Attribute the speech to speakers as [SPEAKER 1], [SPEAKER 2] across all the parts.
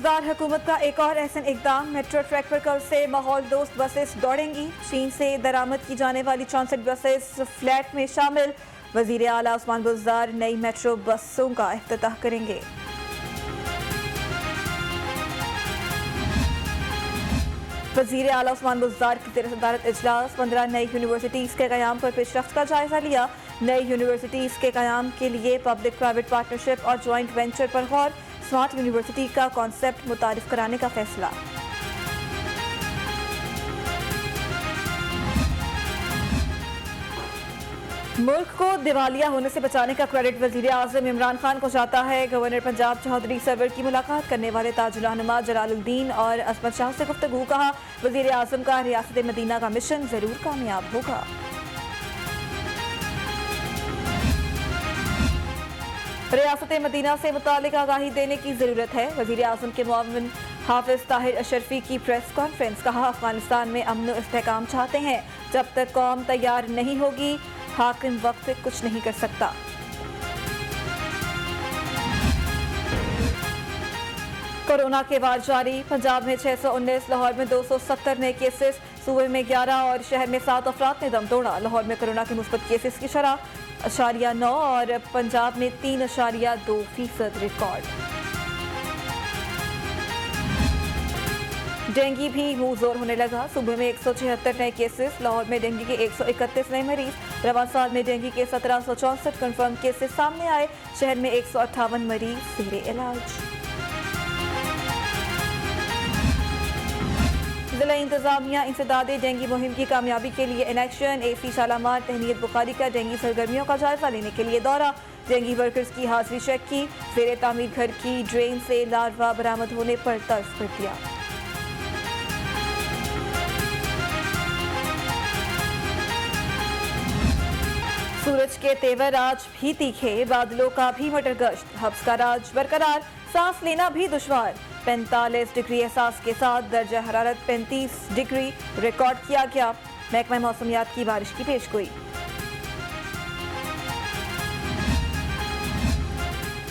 [SPEAKER 1] इंतजार हुकूमत का एक और एहसन इकदाम। मेट्रो ट्रैक पर कल से माहौल दोस्त बसेस दौड़ेंगी। चीन से दरामद की जाने वाली 64 बसेस फ्लैट में शामिल। वजीर आला उस्मान बुज़दार नई मेट्रो बसों का इफ्तिताह करेंगे। वजीर आला उस्मान बुज़दार की ज़ेर सदारत इजलास। 15 नई यूनिवर्सिटीज़ के क़याम पर पेशरफ्त का जायजा लिया। नई यूनिवर्सिटीज़ के क़याम के लिए पब्लिक प्राइवेट पार्टनरशिप और जॉइंट वेंचर पर गौर। स्मार्ट यूनिवर्सिटी का कॉन्सेप्ट मुतारिफ कराने का फैसला। मुल्क को दिवालिया होने से बचाने का क्रेडिट वजीर आज़म इमरान खान को जाता है। गवर्नर पंजाब चौधरी सरवर की मुलाकात करने वाले ताजुल रहनुमा जलालुद्दीन और असमत शाह से गुफ्तगू। कहा, वजीर आज़म का रियासत मदीना का मिशन जरूर कामयाब होगा। रियासत मदीना से मुतालिक आगाही देने की जरूरत है। वजीर आज़म के मुआविन हाफिज ताहिर अशरफी की प्रेस कॉन्फ्रेंस। कहा, अफगानिस्तान में अमन और इस्तेहकाम चाहते हैं। जब तक कौम तैयार नहीं होगी, हाकिम वक्त पे कुछ नहीं कर सकता। कोरोना के वार जारी। पंजाब में 619, लाहौर में 270 नए केसेस, सूबे में 11 और शहर में 7 अफराद ने दम तोड़ा। लाहौर में कोरोना के मुस्बत केसेस की शरह 0.9 और पंजाब में 3.2% रिकॉर्ड। डेंगू भी मुंह जोर होने लगा। सूबे में 176 नए केसेस, लाहौर में डेंगू के 131 नए मरीज। रवां साल में डेंगू के 1764 कंफर्म केसेस सामने आए। शहर में 158 मरीज ज़ेरे इलाज। जिला इंतजामिया इंसदादे डेंगू मुहिम की कामयाबी के लिए इन एक्शन। AC शालामार तहनीत बुखारी का डेंगू सरगर्मियों का जायजा लेने के लिए दौरा। डेंगू वर्कर्स की हाजिरी चेक की। ज़ेरे तामीर घर की ड्रेन से लार्वा बरामद होने पर तर्क कर दिया। सूरज के तेवर आज भी तीखे, बादलों का भी मटरगश्त। हब्स का राज बरकरार, सांस लेना भी दुश्वार। 45 डिग्री एहसास के साथ दर्जा हरारत 35 डिग्री रिकॉर्ड किया गया। महकमा मौसमियात की बारिश की पेशगोई।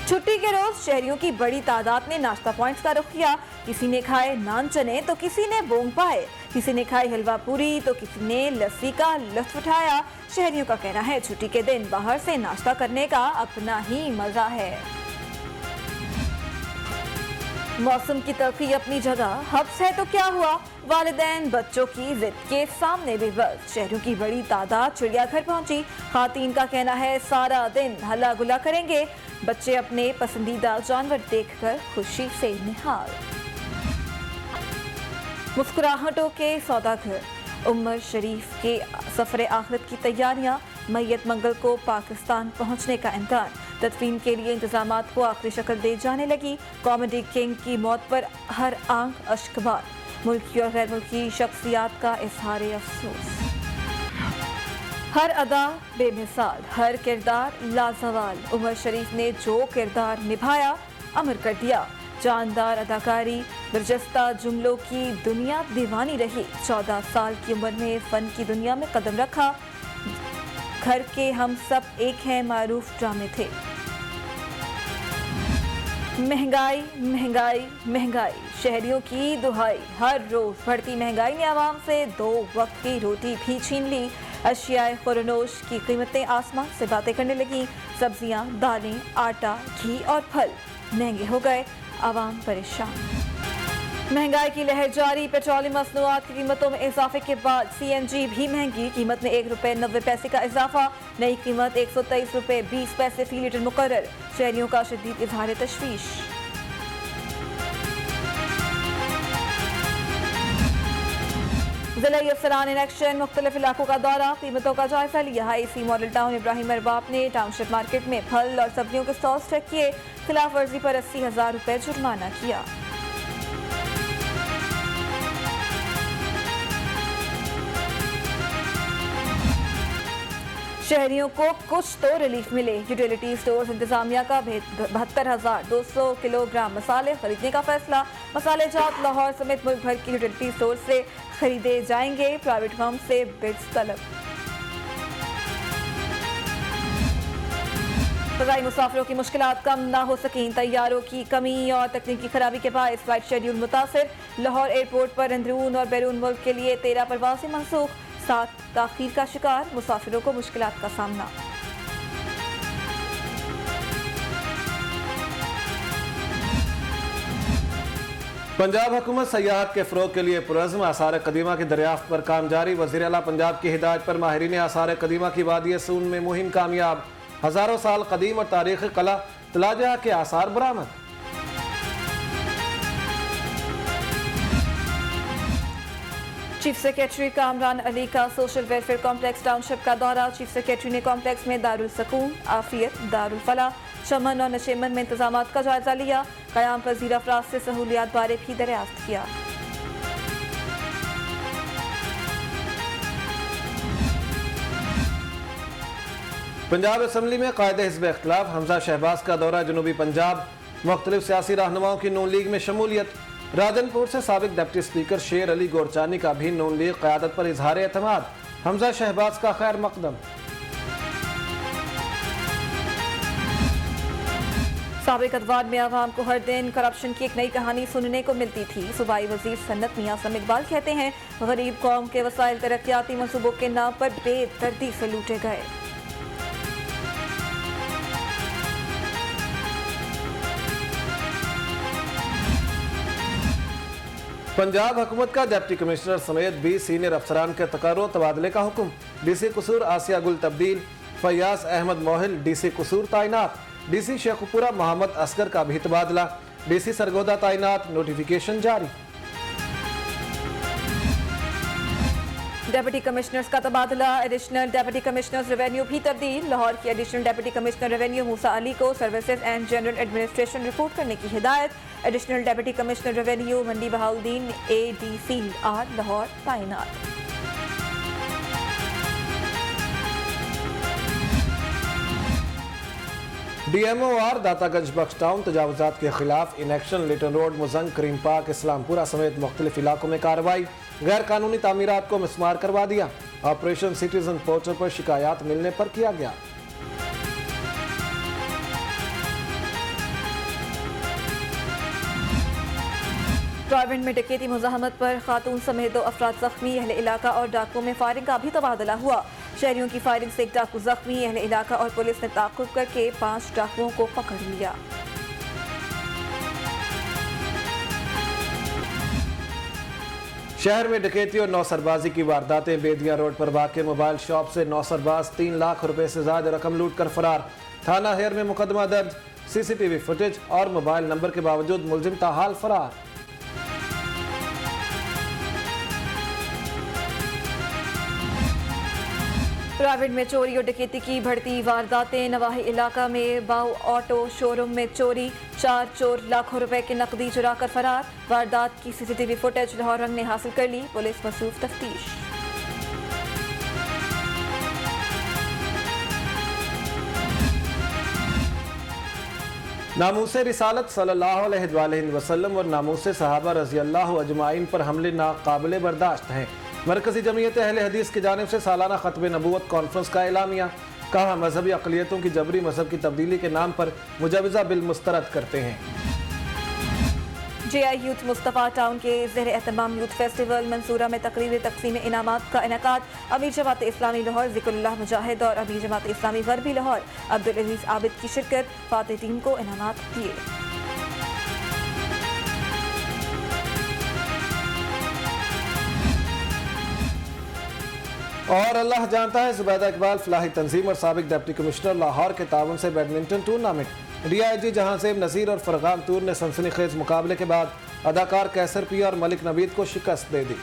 [SPEAKER 1] छुट्टी के रोज शहरियों की बड़ी तादाद ने नाश्ता पॉइंट्स का रुख किया। किसी ने खाए नान चने तो किसी ने बोंग पाए, किसी ने खाई हलवा पूरी तो किसी ने लस्सी का लुत्फ उठाया। शहरियों का कहना है, छुट्टी के दिन बाहर से नाश्ता करने का अपना ही मजा है। मौसम की तलखी अपनी जगह, हब्स है तो क्या हुआ। वालिदैन बच्चों की जिद के सामने बेबस। शहरों की बड़ी तादाद चिड़ियाघर पहुंची। खातीन का कहना है, सारा दिन हल्ला गुल्ला करेंगे। बच्चे अपने पसंदीदा जानवर देखकर खुशी से निहाल। मुस्कुराहटों के सौदागर। उमर शरीफ के सफर आखिरत की तैयारियां। मैयत मंगल को पाकिस्तान पहुंचने का इम्कान। तदफीन के लिए इंतजामात को आखिरी शक्ल दे जाने लगी। कॉमेडी किंग की मौत पर हर आंख अश्कबार। मुल्की और गैर मुल्की शख्सियात का इजहार अफसोस। हर अदा बेमिसाल, हर किरदार लाजवाल। उमर शरीफ ने जो किरदार निभाया अमर कर दिया। जानदार अदाकारी, बरजस्ता जुमलों की दुनिया दीवानी रही। 14 साल की उम्र में फन की दुनिया में कदम रखा। घर के हम सब एक हैं मारूफ ड्रामे थे। महंगाई महंगाई महंगाई, शहरियों की दुहाई। हर रोज बढ़ती महंगाई ने आवाम से 2 वक्त की रोटी भी छीन ली। अशियाए खुरनोश की कीमतें आसमान से बातें करने लगी। सब्जियां, दालें, आटा, घी और फल महंगे हो गए। आवाम परेशान। महंगाई की लहर जारी। पेट्रोलियम मसनूआत की कीमतों में इजाफे के बाद CNG भी महंगी। कीमत में ₹1.90 का इजाफा। नई कीमत ₹123.20 फी लीटर मुकर्रर। शहरियों का शदीद इजहार तशवीश। जिला अफसरान इन एक्शन। मुख्तलिफ इलाकों का दौरा, कीमतों का जायजा लिया। AC model town Ibrahim Arbab ने टाउनशिप मार्केट में फल और सब्जियों के स्टॉल्स चेक किए। खिलाफ वर्जी पर 80,000 रुपए जुर्माना किया। शहरियों को कुछ तो रिलीफ मिले। यूटिलिटी स्टोर्स इंतजामिया का 72,200 किलोग्राम मसाले खरीदने का फैसला। मसाले जात लाहौर समेत मुल्क भर की यूटिलिटी स्टोर से खरीदे जाएंगे। प्राइवेट फर्म से बिड्स तलब। फ़ज़ाई मुसाफिरों की मुश्किलात कम ना हो सकें। तैयारों की कमी और तकनीकी खराबी के बायस फ्लाइट शेड्यूल मुतासिर। लाहौर एयरपोर्ट पर अंदरून और बैरून मुल्क के लिए 13 परवाज़ें मनसूख। 7 ताख़ीर का शिकार मुसाफिरों को मुश्किलात का सामना।
[SPEAKER 2] पंजाब हुकूमत सयाहत के फ़रोग़ के लिए पुरज़्म आसार कदीमा की दरियाफ्त पर काम जारी। वज़ीर आला पंजाब की हिदायत पर माहिरीन आसार कदीमा की वादी सून में मुहिम कामयाब। हज़ारों साल कदीम और तारीख़ी कला तलाजा के आसार बरामद।
[SPEAKER 1] चीफ सेक्रेटरी कामरान अली का सोशल वेलफेयर कॉम्प्लेक्स टाउनशिप का दौरा। चीफ सेक्रेटरी ने कॉम्प्लेक्स में दारुल सकून, आफियत, दारुल फलाह, चमन और नशेमन में इंतजाम का जायजा लिया। क़याम पज़ीर अफराद से सहूलियात बारे भी दरियाफ्त किया।
[SPEAKER 2] पंजाब असम्बली में कायदे हिज़्ब इख्तिलाफ। हमजा शहबाज का दौरा जनूबी पंजाब। मुख्तलिफ सियासी रहनुमाओं की नून लीग में शमूलियत। राजनपुर से साबिक डिप्टी स्पीकर शेर अली गोरचानी का भी नून लीग क़यादत पर इजहार एतमाद। हमजा शहबाज का खैर मकदम।
[SPEAKER 1] साबिक अदवार में आवाम को हर दिन करप्शन की एक नई कहानी सुनने को मिलती थी। सूबाई वजीर सन्नत मियां सम इकबाल कहते हैं, गरीब कौम के वसाइल तरक्याती मनसूबों के नाम पर बेदर्दी से लूटे गए।
[SPEAKER 2] पंजाब हुकूमत का डिप्टी कमिश्नर समेत 20 सीनियर अफसरान के तकर्रुर तबादले का हुक्म। डीसी कसूर आसिया गुल तब्दील। फयाज अहमद मोहिल डीसी कसूर तैनात। डीसी शेखुपुरा मोहम्मद असगर का भी तबादला। डीसी सरगोदा तैनात। नोटिफिकेशन जारी।
[SPEAKER 1] डिप्टी कमिश्नर्स का तबादला। एडिशनल डिप्टी कमिश्नर्स रेवेन्यू भी तब्दील। लाहौर की additional deputy commissioner revenue Musa Ali को services and general administration report करने की हिदायत। Additional deputy commissioner revenue Mandi Bahauddin ADCR Lahore तैनात।
[SPEAKER 2] DMOR दातागंज बख्श टाउन तजावुजात के खिलाफ in action Lytton road Mozang Karim park Islampura समेत मुख्तलिफ इलाकों में कार्रवाई। गैर कानूनी तामीरात को मिसमार करवा दिया। ऑपरेशन सिटीजन पोर्टल पर शिकायत मिलने पर किया गया।
[SPEAKER 1] ट्राइवेंट में डकैती मुज़ाहमत पर खातून समेत 2 अफराद जख्मी। अहले इलाका और डाकुओं में फायरिंग का भी तबादला हुआ। शहरियों की फायरिंग से 1 डाकू जख्मी। अहले इलाका और पुलिस ने ताक़ुब करके 5 डाकुओं को पकड़ लिया।
[SPEAKER 2] शहर में डकैती और नौसरबाजी की वारदातें। बेदिया रोड पर वाक़ मोबाइल शॉप से नौसरबाज 3 लाख रुपए से ज्यादा रकम लूट कर फरार। थाना हेर में मुकदमा दर्ज। CCTV फुटेज और मोबाइल नंबर के बावजूद मुलजिम ताहाल फरार।
[SPEAKER 1] प्राइवेट में चोरी और डकैती की बढ़ती वारदातें। नवाही इलाका में बाउ ऑटो शोरूम में चोरी। 4 चोर लाखों रुपए की नकदी चुरा कर फरार। वारदात की CCTV फुटेज लाहौर रंग ने हासिल कर ली। पुलिस मसरूफ तफ्तीश।
[SPEAKER 2] नामूसे रिसालत सल्लल्लाहु अलैहि वसल्लम और नामूसे सहाबा रज़ी अल्लाह अजमाइन पर हमले नाकाबिले बर्दाश्त हैं। मरकज़ी जमीयत अहले हदीस की जानिब से सालाना ख़त्म नबूवत कॉन्फ्रेंस का एलामिया। कहा, मजहबी अक़लियतों की जबरी मजहब की तब्दीली के नाम पर मुजवज़ा बिल मुस्तरद करते हैं।
[SPEAKER 1] JI यूथ मुस्तफ़ा टाउन के ज़ेर एहतमाम यूथ फेस्टिवल मंसूरा में तकरीर तकसीम इनामात का इनेकाद। अमीर जमात इस्लामी लाहौर ज़िक्रुल्लाह मुजाहिद और अमीर जमात इस्लामी गरबी लाहौर अब्दुल अजीज़ आबिद की शिरकत। फातिह टीम को इनामात दिए।
[SPEAKER 2] और अल्लाह जानता है, ज़ुबैदा इकबाल फलाही तंजीम और साबिक डिप्टी कमिश्नर लाहौर के ताउन से बैडमिंटन टूर्नामेंट। DIG जहांजेब नज़ीर और फरगान तूर ने सनसनीखेज मुकाबले के बाद अदाकार कैसर पी और मलिक नबीद को शिकस्त दे दी।